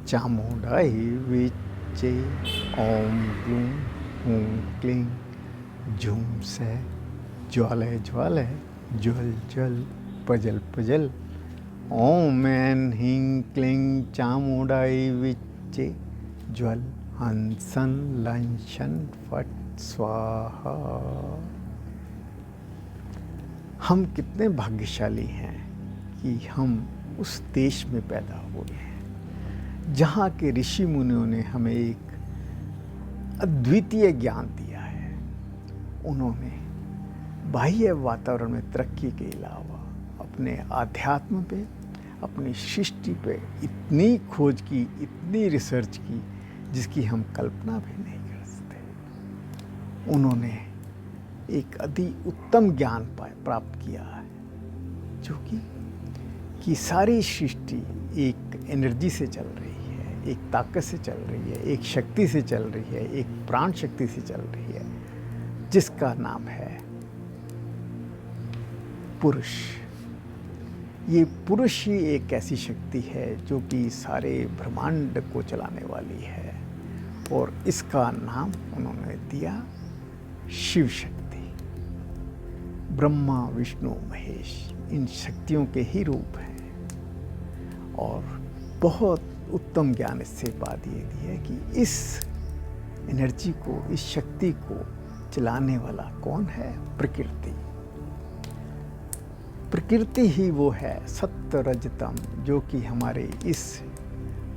चामुंडाई विच्चे ओम ग्लूम हूं क्लीं झूम से ज्वाले ज्वाले ज्वल ज्वल पजल पजल ओम ऐं ह्रीं क्लीं चामुंडाई विच्चे ज्वल हंसन लंशन फट स्वाहा। हम कितने भाग्यशाली हैं कि हम उस देश में पैदा हुए हैं जहाँ के ऋषि मुनियों ने हमें एक अद्वितीय ज्ञान दिया है। उन्होंने बाह्य वातावरण में तरक्की के अलावा अपने आध्यात्म पे, अपनी सृष्टि पे इतनी खोज की, इतनी रिसर्च की जिसकी हम कल्पना भी नहीं कर सकते। उन्होंने एक अति उत्तम ज्ञान प्राप्त किया है जो कि सारी सृष्टि एक एनर्जी से चल रही है, एक ताकत से चल रही है, एक शक्ति से चल रही है, एक प्राण शक्ति से चल रही है जिसका नाम है पुरुष। ये पुरुष ही एक ऐसी शक्ति है जो कि सारे ब्रह्मांड को चलाने वाली है और इसका नाम उन्होंने दिया शिव शक्ति। ब्रह्मा विष्णु महेश इन शक्तियों के ही रूप हैं और बहुत उत्तम ज्ञान इससे बात ये दी है कि इस एनर्जी को, इस शक्ति को चलाने वाला कौन है? प्रकृति। प्रकृति ही वो है सत्य रजतम जो कि हमारे इस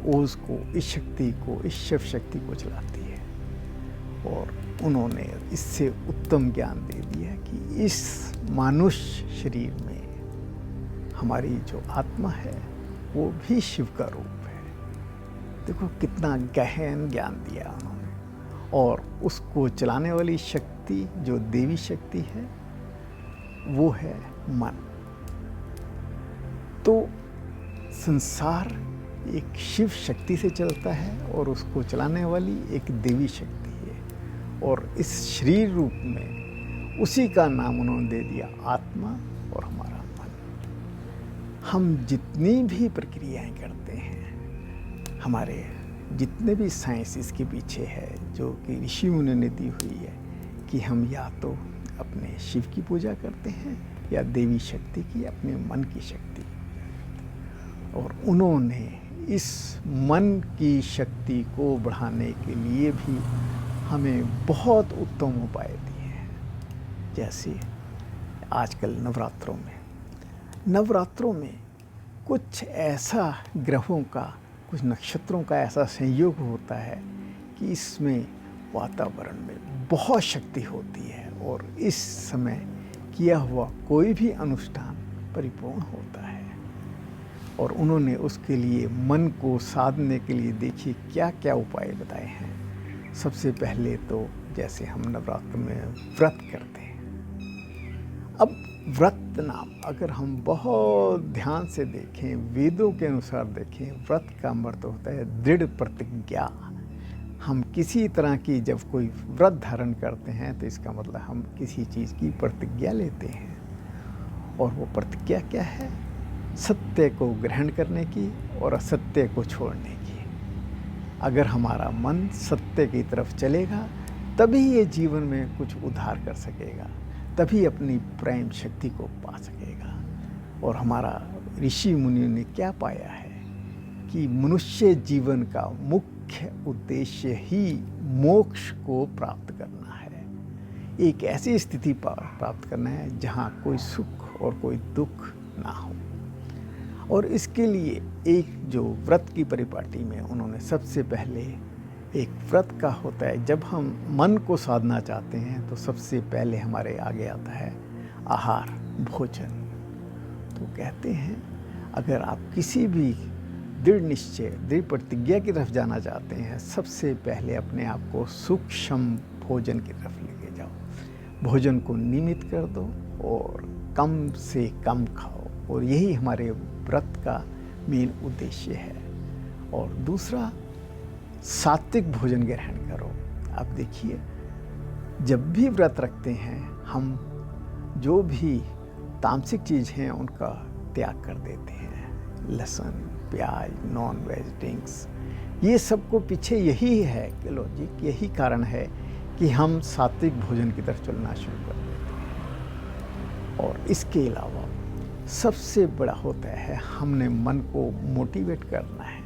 ओज को, इस शक्ति को, इस शिव शक्ति को चलाती है। और उन्होंने इससे उत्तम ज्ञान दे दिया कि इस मानुष्य शरीर में हमारी जो आत्मा है वो भी शिव का रूप है। देखो कितना गहन ज्ञान दिया उन्होंने। और उसको चलाने वाली शक्ति जो देवी शक्ति है वो है मन। तो संसार एक शिव शक्ति से चलता है और उसको चलाने वाली एक देवी शक्ति है और इस शरीर रूप में उसी का नाम उन्होंने दे दिया आत्मा और हमारा मन। हम जितनी भी प्रक्रियाएं करते हैं, हमारे जितने भी साइंस इसके पीछे है जो कि ऋषि मुनि ने दी हुई है कि हम या तो अपने शिव की पूजा करते हैं या देवी शक्ति की, अपने मन की शक्ति। और उन्होंने इस मन की शक्ति को बढ़ाने के लिए भी हमें बहुत उत्तम उपाय दिए हैं। जैसे आजकल नवरात्रों में कुछ ऐसा ग्रहों का, कुछ नक्षत्रों का ऐसा संयोग होता है कि इसमें वातावरण में बहुत शक्ति होती है और इस समय किया हुआ कोई भी अनुष्ठान परिपूर्ण होता है। और उन्होंने उसके लिए मन को साधने के लिए देखिए क्या क्या उपाय बताए हैं। सबसे पहले तो जैसे हम नवरात्र में व्रत करते हैं। अब व्रत नाम अगर हम बहुत ध्यान से देखें, वेदों के अनुसार देखें, व्रत का अर्थ होता है दृढ़ प्रतिज्ञा। हम किसी तरह की जब कोई व्रत धारण करते हैं तो इसका मतलब हम किसी चीज़ की प्रतिज्ञा लेते हैं। और वो प्रतिज्ञा क्या है? सत्य को ग्रहण करने की और असत्य को छोड़ने की। अगर हमारा मन सत्य की तरफ चलेगा तभी ये जीवन में कुछ उद्धार कर सकेगा, तभी अपनी प्रेम शक्ति को पा सकेगा। और हमारा ऋषि मुनियों ने क्या पाया है कि मनुष्य जीवन का मुख्य उद्देश्य ही मोक्ष को प्राप्त करना है। एक ऐसी स्थिति प्राप्त करना है जहाँ कोई सुख और कोई दुख ना हो। और इसके लिए एक जो व्रत की परिपाटी में उन्होंने सबसे पहले एक व्रत का होता है, जब हम मन को साधना चाहते हैं तो सबसे पहले हमारे आगे आता है आहार, भोजन। तो कहते हैं अगर आप किसी भी दृढ़ निश्चय, दृढ़ प्रतिज्ञा की तरफ जाना चाहते हैं, सबसे पहले अपने आप को सूक्ष्म भोजन की तरफ लेके जाओ। भोजन को नियमित कर दो और कम से कम खाओ। और यही हमारे व्रत का मेन उद्देश्य है। और दूसरा, सात्विक भोजन ग्रहण करो। आप देखिए जब भी व्रत रखते हैं हम जो भी तामसिक चीज़ हैं उनका त्याग कर देते हैं। लहसुन, प्याज, नॉन वेज ड्रिंक्स, ये सबको पीछे यही है कि लॉजिक, यही कारण है कि हम सात्विक भोजन की तरफ चलना शुरू कर देते हैं। और इसके अलावा सबसे बड़ा होता है हमने मन को मोटिवेट करना है।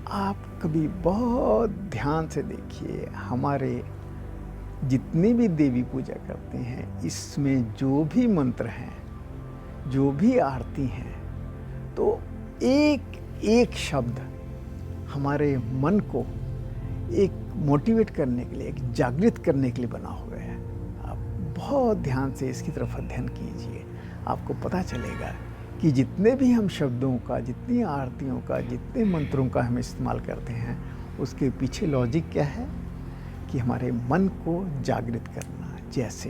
आप कभी बहुत ध्यान से देखिए, हमारे जितनी भी देवी पूजा करते हैं, इसमें जो भी मंत्र हैं, जो भी आरती हैं, तो एक एक शब्द हमारे मन को एक मोटिवेट करने के लिए, एक जागृत करने के लिए बना हुआ है। आप बहुत ध्यान से इसकी तरफ अध्ययन कीजिए, आपको पता चलेगा कि जितने भी हम शब्दों का, जितनी आरतियों का, जितने मंत्रों का हम इस्तेमाल करते हैं, उसके पीछे लॉजिक क्या है कि हमारे मन को जागृत करना। जैसे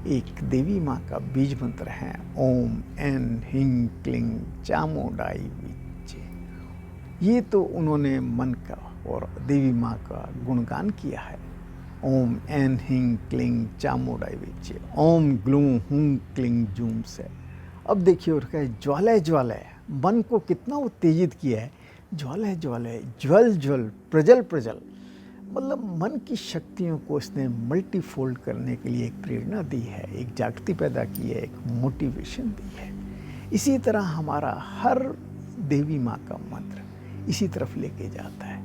एक देवी माँ का बीज मंत्र है, ओम एन हिंग क्लिंग चामुंडाई विच्चे। ये तो उन्होंने मन का और देवी माँ का गुणगान किया है। ओम एन हिंग क्लिंग चामुंडाई विच्चे, ओम ग्लूम हुंग क्लिंग जूम से। अब देखिए और क्या, ज्वालय ज्वालय, मन को कितना उत्तेजित किया है। ज्वालय ज्वालय, ज्वल ज्वल, प्रजल प्रजल, मतलब मन की शक्तियों को इसने मल्टीफोल्ड करने के लिए एक प्रेरणा दी है, एक जागृति पैदा की है, एक मोटिवेशन दी है। इसी तरह हमारा हर देवी माँ का मंत्र इसी तरफ लेके जाता है।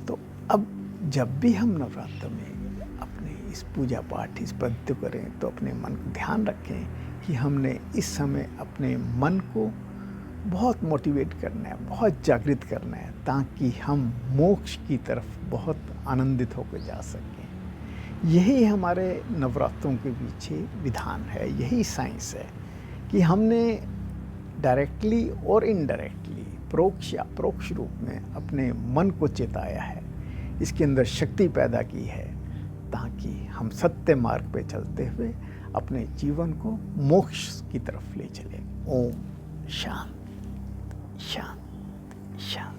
तो अब जब भी हम नवरात्र में अपने इस पूजा पाठ, इस पद्धति करें, तो अपने मन को ध्यान रखें कि हमने इस समय अपने मन को बहुत मोटिवेट करना है, बहुत जागृत करना है, ताकि हम मोक्ष की तरफ बहुत आनंदित होकर जा सकें। यही हमारे नवरात्रों के पीछे विधान है, यही साइंस है कि हमने डायरेक्टली और इनडायरेक्टली, परोक्ष या परोक्ष रूप में अपने मन को चेताया है, इसके अंदर शक्ति पैदा की है, ताकि हम सत्य मार्ग पे चलते हुए अपने जीवन को मोक्ष की तरफ ले चलें। ओम शांति शांति शांति।